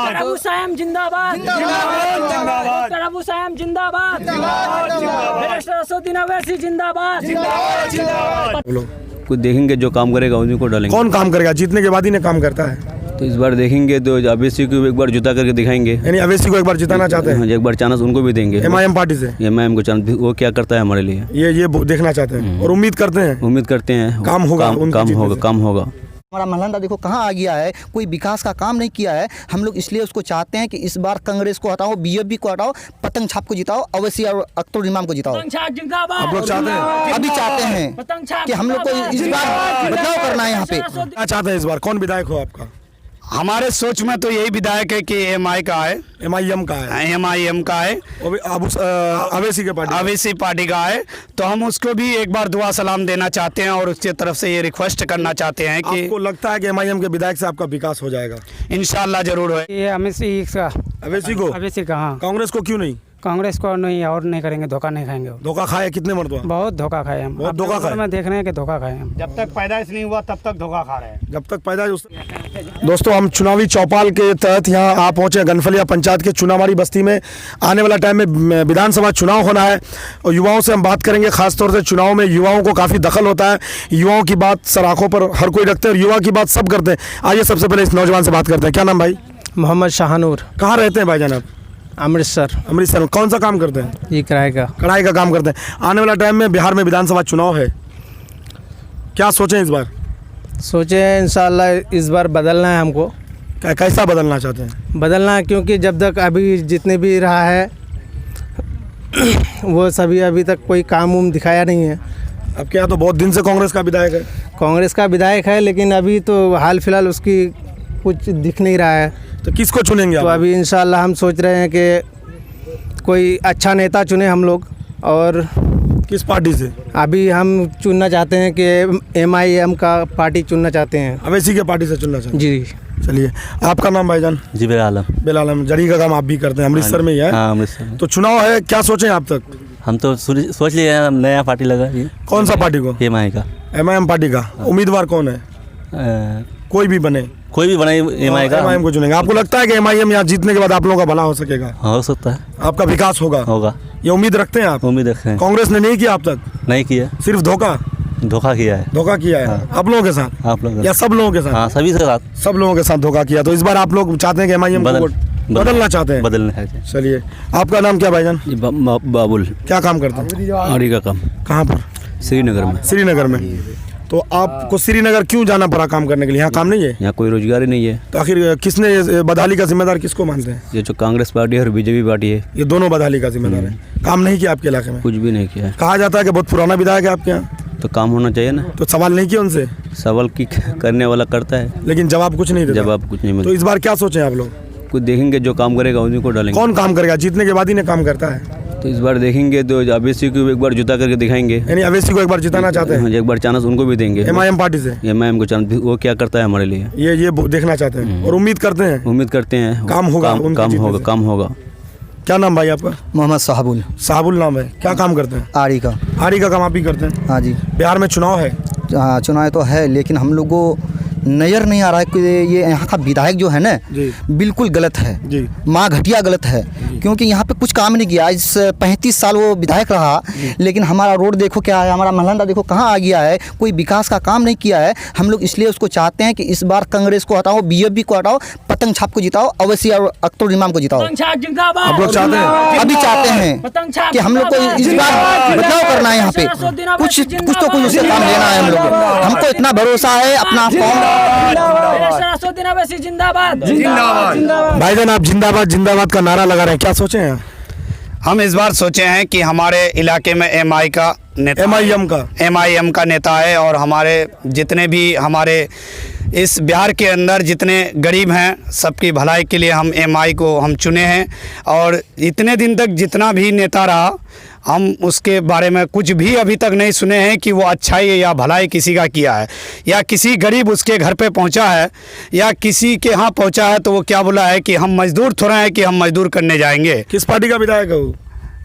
जिंदाबाद। अबू सायम जिंदाबाद। जिंदाबाद। अबू सायम जिंदाबाद। बैरिस्टर असदुद्दीन अवैसी जिंदाबाद। कुछ देखेंगे जो काम करेगा उन्हीं को डालेंगे। कौन काम करेगा? जीतने के बाद ही ने काम करता है। तो इस बार देखेंगे तो अवैसी को एक बार जुता करके दिखाएंगे। यानी अवैसी को एक बार जिताना चाहते हैं। एक बार चांस उनको भी देंगे। एमआईएम पार्टी से एमआईएम को चांस वो क्या करता है हमारे लिए, ये देखना चाहते हैं और उम्मीद करते हैं काम होगा, काम होगा। हमारा महलंदा देखो कहाँ आ गया है, कोई विकास का काम नहीं किया है। हम लोग इसलिए उसको चाहते हैं कि इस बार कांग्रेस को हटाओ, बीजेपी को हटाओ, पतंग छाप को जिताओ, अवैसी और अख्तर इमाम को जिताओ। आप लोग चाहते हैं? अभी चाहते हैं कि हम लोग को इस बार बदलाव करना है। यहाँ पे क्या चाहते हैं इस बार? कौन विधायक हो आपका? हमारे सोच में तो यही विधायक है कि एमआई का है, एमआईएम का है, एमआईएम का है, अवैसी के पार्टी, अवैसी पार्टी का है। तो हम उसको भी एक बार दुआ सलाम देना चाहते हैं और उसकी तरफ से ये रिक्वेस्ट करना चाहते हैं कि आपको लगता है कि एमआईएम के विधायक से आपका विकास हो जाएगा? इंशाल्लाह जरूर है। ये अवैसी का, अवैसी को? अवैसी का, हाँ। कांग्रेस को क्यों नहीं? कांग्रेस को नहीं, और नहीं करेंगे, धोखा नहीं खाएंगे। धोखा खाए कितने मरतबा? बहुत धोखा खाए हम, बहुत धोखा खाए। में देख रहे हैं कि धोखा खाए हम। जब तक पैदाइश नहीं हुआ तब तक धोखा खा रहे हैं। जब तक पैदा दोस्तों हम चुनावी चौपाल के तहत यहाँ आ पहुँचे गनफलिया पंचायत के चुनावाड़ी बस्ती में। आने वाला टाइम में विधानसभा चुनाव होना है और युवाओं से हम बात करेंगे। खासतौर से चुनाव में युवाओं को काफ़ी दखल होता है। युवाओं की बात सर आँखों पर हर कोई रखते हैं और युवा की बात सब करते हैं। आइए सबसे पहले इस नौजवान से बात करते हैं। क्या नाम भाई? मोहम्मद शाहनूर। कहाँ रहते हैं भाईजान आप? अमृतसर। अमृतसर में कौन सा काम करते हैं? ये किराए का, कढ़ाई का काम करते हैं। आने वाला टाइम में बिहार में विधानसभा चुनाव है, क्या सोचें इस बार? सोचे इंशाल्लाह इस बार बदलना है हमको। कैसा बदलना चाहते हैं? बदलना है क्योंकि जब तक अभी जितने भी रहा है वो सभी अभी तक कोई काम उम दिखाया नहीं है। आपके यहाँ तो बहुत दिन से कांग्रेस का विधायक है। कांग्रेस का विधायक है लेकिन अभी तो हाल फिलहाल उसकी कुछ दिख नहीं रहा है। तो किसको चुनेंगे तो आप? अभी इंशाल्लाह हम सोच रहे हैं कि कोई अच्छा नेता चुने हम लोग। और किस पार्टी से? अभी हम चुनना चाहते हैं कि एमआईएम का पार्टी चुनना चाहते हैं। अवैसी के पार्टी से चुनना चाहते हैं? जी। चलिए, आपका नाम भाईजान? जी बेलालम। बेलालम। जड़ी का काम आप भी करते हैं, अमृतसर में ही है? हाँ अमृतसर। तो चुनाव है, क्या सोचें आप तक? हम तो सोच लिए नया पार्टी लगा ये। कौन सा पार्टी को? एमआई का। एमआईएम पार्टी का। उम्मीदवार कौन है? कोई भी बने, कोई भी बनाए एमआई का। एमआईएम को चुनेंगे। आपको लगता है कि एमआईएम यहाँ जीतने के बाद आप लोगों का भला हो सकेगा? हो सकता है, आपका विकास होगा? ये उम्मीद रखते हैं आप? उम्मीद रखते हैं। कांग्रेस ने नहीं किया अब तक? नहीं किया, सिर्फ धोखा किया है। धोखा किया है। हाँ। आप लोगों के साथ? आप लोग या सब लोगों के साथ? हाँ सभी के साथ, सब लोगों के साथ धोखा किया। तो इस बार आप लोग चाहते हैं कि एमआईएम को बदलना चाहते हैं? बदलना है। चलिए, आपका नाम क्या भाईजान? बाबुल। क्या काम करते हैं? आड़ी का काम। कहाँ पर? श्रीनगर में। श्रीनगर में। तो आपको श्रीनगर क्यों जाना पड़ा काम करने के लिए? यहाँ काम नहीं है? यहाँ कोई रोजगार ही नहीं है। तो आखिर किसने बदहाली का जिम्मेदार किसको मानते हैं? ये जो कांग्रेस पार्टी है और बीजेपी पार्टी है, ये दोनों बदहाली का जिम्मेदार है। काम नहीं किया आपके इलाके में? कुछ भी नहीं किया है। कहा जाता है कि बहुत पुराना विधायक है आपके यहाँ। तो काम होना चाहिए ना। तो सवाल नहीं किया उनसे? सवाल की करने वाला करता है लेकिन जवाब कुछ नहीं देता। जवाब कुछ नहीं तो मिलता। इस बार क्या सोचें आप लोग? कुछ देखेंगे जो काम करेगा उन्हीं को डालेंगे। कौन काम करेगा? जीतने के बाद ही ने काम करता है। तो इस बार देखेंगे तो अवैसी को एक बार जुता करके दिखाएंगे। यानी अवैसी को एक बार जिताना चाहते हैं? एक बार चांस उनको भी देंगे। एमआईएम पार्टी से? एमआईएम को चांस वो क्या करता है हमारे लिए, ये देखना चाहते हैं और उम्मीद करते हैं काम होगा, काम होगा। क्या नाम भाई आपका? मोहम्मद साहबुल। साहबुल नाम है। क्या काम करते हैं? आड़ी का। आड़ी का काम आप ही करते हैं? हाँ जी। बिहार में चुनाव है? हाँ चुनाव तो है लेकिन हम लोग को नज़र नहीं आ रहा है कि ये यहाँ का विधायक जो है ना जी। बिल्कुल गलत है जी। माँ घटिया गलत है क्योंकि यहाँ पे कुछ काम नहीं किया। इस 35 साल वो विधायक रहा लेकिन हमारा रोड देखो क्या है, हमारा महलंदा देखो कहाँ आ गया है, कोई विकास का काम नहीं किया है। हम लोग इसलिए उसको चाहते हैं कि इस बार कांग्रेस को हटाओ, बीजेपी को हटाओ, पतंग छाप को जिताओ, अवैसी और अख्तर इमाम को जिताओ। आप लोग चाहते हैं? अभी चाहते हैं कि हम लोग को इस बार बदलाव करना है। यहाँ पे कुछ तो कुछ उससे काम लेना है हम लोग को। हमको इतना भरोसा है अपना जिंदाबाद। भाईजान आप जिंदाबाद जिंदाबाद का नारा लगा रहे हैं, क्या सोचे हैं? हम इस बार सोचे हैं कि हमारे इलाके में एमआईएम का नेता है और हमारे जितने भी हमारे इस बिहार के अंदर जितने गरीब हैं सबकी भलाई के लिए हम एमआई को हम चुने हैं। और इतने दिन तक जितना भी नेता रहा हम उसके बारे में कुछ भी अभी तक नहीं सुने हैं कि वो अच्छाई या भलाई किसी का किया है या किसी गरीब उसके घर पे पहुंचा है या किसी के यहाँ पहुंचा है तो वो क्या बोला है कि हम मजदूर थोड़ा है कि हम मजदूर करने जाएंगे। किस पार्टी का विधायक है वो?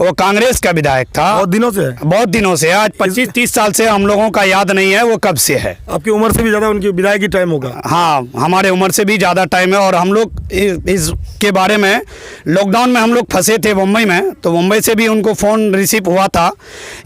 वो कांग्रेस का विधायक था। बहुत दिनों से है। बहुत दिनों से, आज 25-30 साल से, हम लोगों का याद नहीं है वो कब से है। आपकी उम्र से भी ज़्यादा उनकी विदाई टाइम होगा। हाँ, हमारे उम्र से भी ज़्यादा टाइम है। और हम लोग इसके बारे में लॉकडाउन में हम लोग फंसे थे मुंबई में, तो मुंबई से भी उनको फ़ोन रिसीव हुआ था,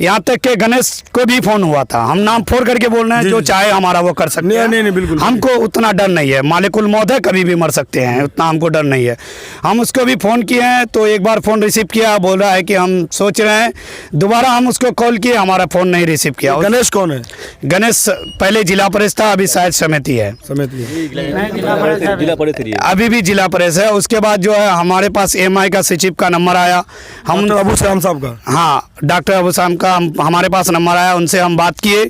यहाँ तक कि गणेश को भी फ़ोन हुआ था। हम नाम फोड़ करके बोल रहे हैं, जो चाहे हमारा वो कर सकते हैं। नहीं, बिल्कुल हमको उतना डर नहीं है, मालिकुल मौत है, कभी भी मर सकते हैं, उतना हमको डर नहीं है। हम उसको भी फ़ोन किए हैं, तो एक बार फ़ोन रिसीव किया, बोल रहा है कि हम सोच रहे हैं। दोबारा हम उसको कॉल किए, हमारा फ़ोन नहीं रिसीव किया। गणेश कौन है? गणेश पहले जिला परिषद था, अभी शायद समिति है, जिला परिषद अभी भी जिला परिषद है। उसके बाद जो है हमारे पास एमआई का सचिव का नंबर आया, हम डॉक्टर अबू सलाम साहब का। हाँ, डॉक्टर अबू सलाम का हमारे पास नंबर आया, उनसे हम बात किए,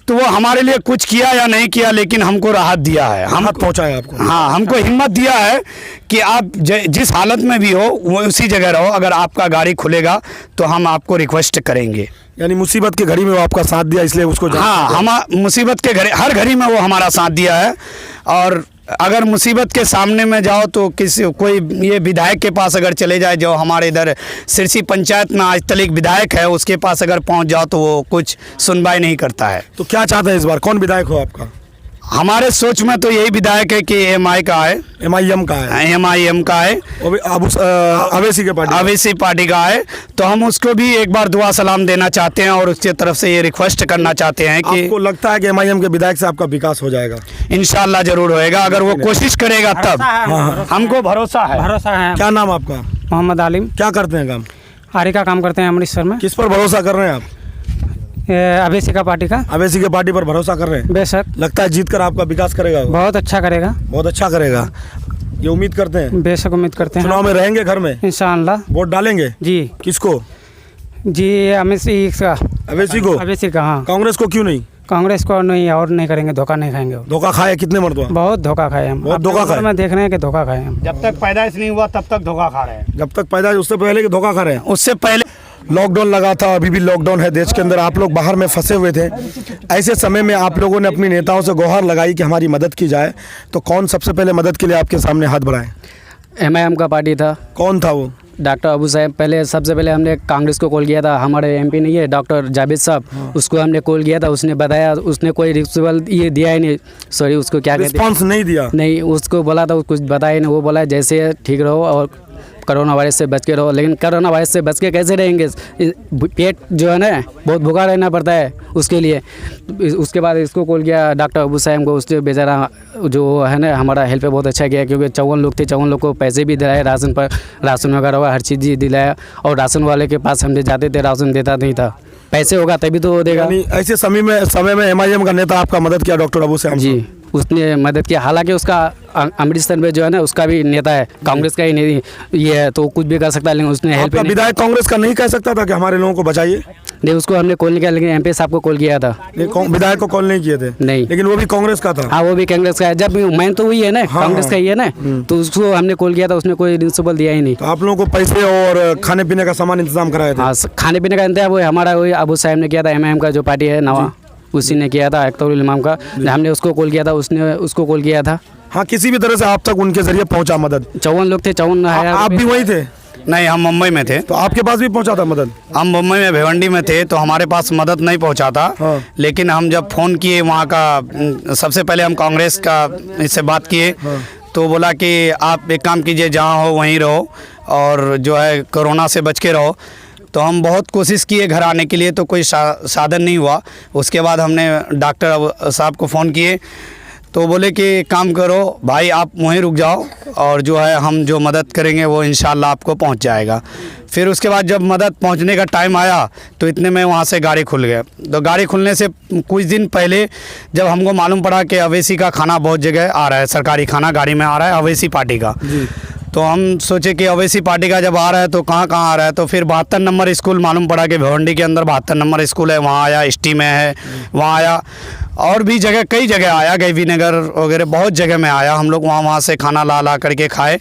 तो वो हमारे लिए कुछ किया या नहीं किया, लेकिन हमको राहत दिया है, हम हाथ पहुंचाया आपको। हाँ, हमको हिम्मत दिया है कि आप जिस हालत में भी हो वो उसी जगह रहो, अगर आपका गाड़ी खुलेगा तो हम आपको रिक्वेस्ट करेंगे। यानी मुसीबत की घड़ी में वो आपका साथ दिया, इसलिए उसको हाँ, हम मुसीबत के घड़ी, हर घड़ी में वो हमारा साथ दिया है। और अगर मुसीबत के सामने में जाओ तो कोई ये विधायक के पास अगर चले जाए, जो हमारे इधर सिरसी पंचायत में आज तक विधायक है, उसके पास अगर पहुंच जाओ तो वो कुछ सुनवाई नहीं करता है। तो क्या चाहते हैं इस बार, कौन विधायक हो आपका? हमारे सोच में तो यही विधायक है कि एमआई का है, MIM का है, MIM का है, अवेसी के पार्टी, अवेसी पार्टी का है। तो हम उसको भी एक बार दुआ सलाम देना चाहते हैं और उसकी तरफ से ये रिक्वेस्ट करना चाहते हैं कि आपको लगता है कि MIM के विधायक से आपका विकास हो जाएगा? इंशाल्लाह जरूर होएगा, अगर वो कोशिश करेगा तब। हमको भरोसा है। है। क्या नाम आपका? मोहम्मद आलिम, क्या करते हैं काम? आरी का काम करते हैं अमृतसर में। किस पर भरोसा कर रहे हैं आप? अवेसी का पार्टी का। अवेसी के पार्टी पर भरोसा कर रहे हैं? बेशक, लगता है जीत कर आपका विकास करेगा वो? बहुत अच्छा करेगा। बहुत अच्छा करेगा, ये उम्मीद करते हैं। बेशक उम्मीद करते हैं। चुनाव में रहेंगे घर में? इंशाअल्लाह। वोट डालेंगे? जी किसको? जी, अवेसी का। अवेसी को? अवेसी का, हाँ। कांग्रेस को क्यों नहीं? कांग्रेस को नहीं, और नहीं करेंगे, धोखा नहीं खाएंगे। धोखा खाए कितने मरतबा? बहुत धोखा खाए हम, बहुत धोखा खाए। में देख रहे हैं कि धोखा खाए हम। जब तक पैदाइश नहीं हुआ तब तक धोखा खा रहे हैं। जब तक पैदा उससे पहले कि धोखा खा रहे हैं? उससे पहले लॉकडाउन लगा था, अभी भी लॉकडाउन है देश के अंदर, आप लोग बाहर में फंसे हुए थे। ऐसे समय में आप लोगों ने अपनी नेताओं से गुहार लगाई कि हमारी मदद की जाए, तो कौन सबसे पहले मदद के लिए आपके सामने हाथ बढ़ाए? MIM का पार्टी था। कौन था वो? डॉक्टर अबू साहब। पहले सबसे पहले हमने कांग्रेस को कॉल किया था, हमारे MP नहीं है डॉक्टर जावेद साहब, उसको हमने कॉल किया था, उसने बताया, उसने कोई रिस्पॉन्स ये दिया ही नहीं, सॉरी उसको क्या कहते हैं, रिस्पॉन्स नहीं दिया? नहीं, उसको बोला था, कुछ बताया नहीं। वो बोला जैसे ठीक रहो और कोरोना वायरस से बच के रहो। लेकिन कोरोना वायरस से बच के कैसे रहेंगे? पेट जो है ना, बहुत भूखा रहना पड़ता है उसके लिए। उसके बाद इसको कॉल किया डॉक्टर अबू साहब को, उसने बेचारा जो है ना हमारा हेल्प बहुत अच्छा किया, क्योंकि 54 लोग थे, 54 लोग को पैसे भी दिलाए, राशन पर, राशन वगैरह हुआ, हर चीज़ दिलाया। और राशन वाले के पास हमने जाते थे, राशन देता नहीं था, पैसे होगा तभी तो वो देगा। ऐसे समय में MIM का नेता आपका मदद किया, डॉक्टर अबू साहब जी, उसने मदद किया। हालांकि उसका अमृतसर में जो है ना, उसका भी नेता है, कांग्रेस का ही नहीं ये है, तो कुछ भी कर सकता है, लेकिन उसने हेल्प आपका विधायक कांग्रेस का नहीं कह सकता था कि हमारे लोगों को बचाइए? नहीं, उसको हमने कॉल नहीं किया, लेकिन MP साहब को कॉल किया था। विधायक को कॉल नहीं किए थे? नहीं, लेकिन वो भी कांग्रेस का था? हाँ, वो भी कांग्रेस का है। जब मैन तो वही है ना, कांग्रेस का ही है ना, तो उसको हमने कॉल किया था, उसने कोई रिस्पॉन्स दिया ही नहीं। तो आप लोगों को पैसे और खाने पीने का सामान इंतजाम कराया था? हाँ, खाने पीने का इंतजाम वो हमारा वही अबू साहब ने किया था, MIM का जो पार्टी है नवा, उसी ने किया था, अख्तरुल इमाम का। हमने उसको कॉल किया था, उसने उसको कॉल किया था। हाँ, किसी भी तरह से आप तक उनके जरिए पहुंचा मदद? 54 लोग थे, 54 आप भी वही थे? नहीं, हम मुंबई में थे। तो आपके पास भी पहुंचा था मदद? हम मुंबई में भिवंडी में थे, तो हमारे पास मदद नहीं पहुंचा था। हाँ। लेकिन हम जब फ़ोन किए वहाँ का, सबसे पहले हम कांग्रेस का इससे बात किए। हाँ। तो बोला कि आप एक काम कीजिए, जहाँ हो वहीं रहो और जो है कोरोना से बच के रहो। तो हम बहुत कोशिश किए घर आने के लिए, तो कोई साधन नहीं हुआ। उसके बाद हमने डॉक्टर साहब को फ़ोन किए, तो बोले कि काम करो भाई, आप वहीं रुक जाओ और जो है हम जो मदद करेंगे वो इंशाल्लाह आपको पहुंच जाएगा। फिर उसके बाद जब मदद पहुंचने का टाइम आया तो इतने में वहाँ से गाड़ी खुल गया। तो गाड़ी खुलने से कुछ दिन पहले जब हमको मालूम पड़ा कि अवेसी का खाना बहुत जगह आ रहा है, सरकारी खाना गाड़ी में आ रहा है अवेसी पार्टी का, तो हम सोचे कि अवेसी पार्टी का जब आ रहा है तो कहाँ आ रहा है। तो फिर 72 नंबर स्कूल मालूम पड़ा कि भिवंडी के अंदर 72 नंबर स्कूल है, वहाँ आया। ST में है, वहाँ आया। और भी जगह, कई जगह आया, गैवी नगर वगैरह बहुत जगह में आया। हम लोग वहाँ से खाना ला करके खाए।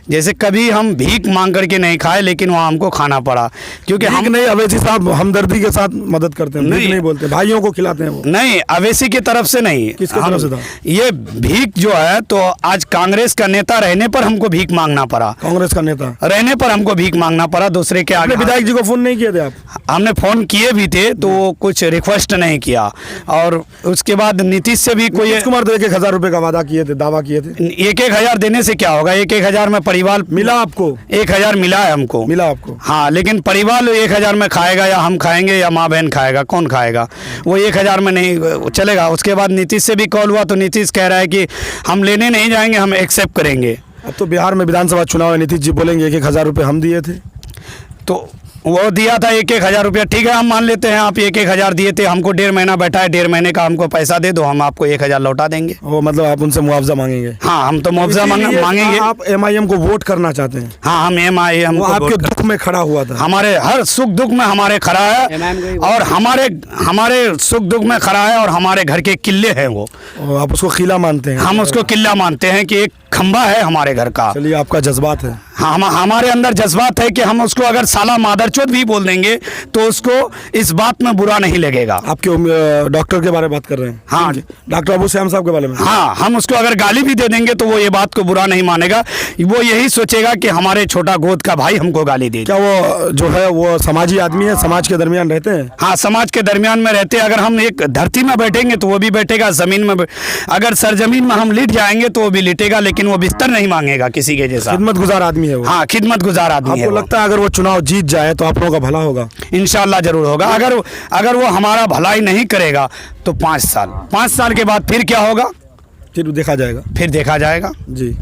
जैसे कभी हम भीख मांग करके नहीं खाए, लेकिन वहाँ हमको खाना पड़ा, क्योंकि हम नहीं, अवैसी साहब हमदर्दी के साथ मदद करते हैं, नहीं बोलते, भाइयों को खिलाते हैं वो। नहीं, अवैसी की तरफ से नहीं। किसकी तरफ से था? ये भीख जो है, तो आज कांग्रेस का नेता रहने पर हमको भीख मांगना पड़ा। कांग्रेस का नेता रहने पर हमको भीख मांगना पड़ा दूसरे के आगे। विधायक जी को फोन नहीं किए थे आप? हमने फ़ोन किए भी थे, तो वो कुछ रिक्वेस्ट नहीं किया। और उसके बाद नीतीश से भी कोई, नीतीश कुमार तो 1,000 रुपए का वादा किए थे, दावा किए थे। 1,000 देने से क्या होगा? 1,000 में परिवार मिला आपको? 1,000 मिला है हमको। मिला आपको? हाँ, लेकिन परिवार 1,000 में खाएगा, या हम खाएंगे या माँ बहन खाएगा, कौन खाएगा? वो 1,000 में नहीं चलेगा। उसके बाद नीतीश से भी कॉल हुआ, तो नीतीश कह रहा है कि हम लेने नहीं जाएंगे, हम एक्सेप्ट करेंगे। अब तो बिहार में विधानसभा चुनाव है, नीतीश जी बोलेंगे 1,000 रुपए हम दिए थे, तो वो दिया था 1,000 रुपया, ठीक है, हम मान लेते हैं आप 1,000 दिए थे, हमको 1.5 महीना बैठा है, 1.5 महीने का हमको पैसा दे दो, हम आपको 1,000 लौटा देंगे। वो मतलब आप उनसे मुआवजा मांगेंगे? हाँ, हम तो मुआवजा मांगेंगे। आप MIM को वोट करना चाहते हैं? हाँ, हम MIM आपके दुख में खड़ा हुआ था, हमारे हर सुख दुख में हमारे खड़ा है, और हमारे सुख दुख में खड़ा है, और हमारे घर के किले हैं वो। आप उसको किला मानते हैं? हम उसको किला मानते हैं कि एक खंबा है हमारे घर का। चलिए, आपका जज्बात है। हाँ, हमारे अंदर जज्बात है कि हम उसको अगर साला मादरचोद भी बोल देंगे तो उसको इस बात में बुरा नहीं लगेगा। आपके डॉक्टर के बारे में बात कर रहे हैं? हाँ, डॉक्टर अबू सयाम साहब के बारे में। हाँ, हम उसको अगर गाली भी दे देंगे तो वो ये बात को बुरा नहीं मानेगा। वो यही सोचेगा कि हमारे छोटा गोद का भाई हमको गाली दे। क्या वो जो है वो समाजी आदमी है, समाज के दरमियान रहते हैं? हाँ, समाज के दरमियान में रहते हैं। अगर हम एक धरती में बैठेंगे तो वो भी बैठेगा, जमीन में अगर सरजमीन में हम लेट जाएंगे तो वो भी लेटेगा, लेकिन वो बिस्तर नहीं मांगेगा किसी के जैसा। खिदमत गुजार आदमी है वो। हाँ, खिदमत गुजार आदमी है। आपको लगता है अगर वो चुनाव जीत जाए तो आप लोगों का भला होगा? इंशाल्लाह जरूर होगा। अगर वो हमारा भलाई नहीं करेगा तो 5 साल के बाद फिर क्या होगा? फिर देखा जाएगा। जी,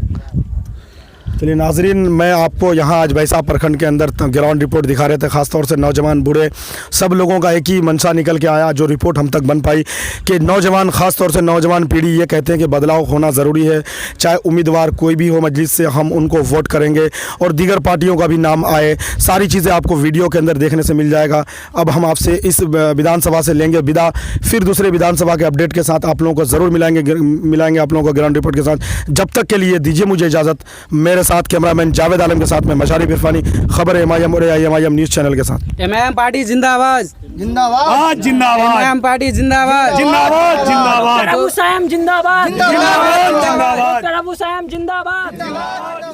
चलिए नाजरीन, मैं आपको यहाँ आज भैंसा प्रखंड के अंदर ग्राउंड रिपोर्ट दिखा रहे थे। खासतौर से नौजवान बूढ़े सब लोगों का एक ही मंशा निकल के आया, जो रिपोर्ट हम तक बन पाई कि नौजवान, खासतौर से नौजवान पीढ़ी ये कहते हैं कि बदलाव होना ज़रूरी है। चाहे उम्मीदवार कोई भी हो मजलिस से, हम उनको वोट करेंगे, और दीगर पार्टियों का भी नाम आए। सारी चीज़ें आपको वीडियो के अंदर देखने से मिल जाएगा। अब हम आपसे इस विधानसभा से लेंगे विदा, फिर दूसरे विधानसभा के अपडेट के साथ आप लोगों को ज़रूर मिलाएंगे आप लोगों को ग्राउंड रिपोर्ट के साथ। जब तक के लिए दीजिए मुझे इजाज़त। मेरे साथ कैमरामैन जावेद आलम के साथ में मशारिफ इरफानी, खबर MIM और AIM न्यूज़ चैनल के साथ। MIM पार्टी जिंदाबाद, जिंदाबाद, जिंदाबाद, MIM पार्टी जिंदाबाद, जिंदाबाद, जिंदाबाद, अबू सयाम जिंदाबाद, जिंदाबाद, जिंदाबाद, अबू सयाम जिंदाबाद।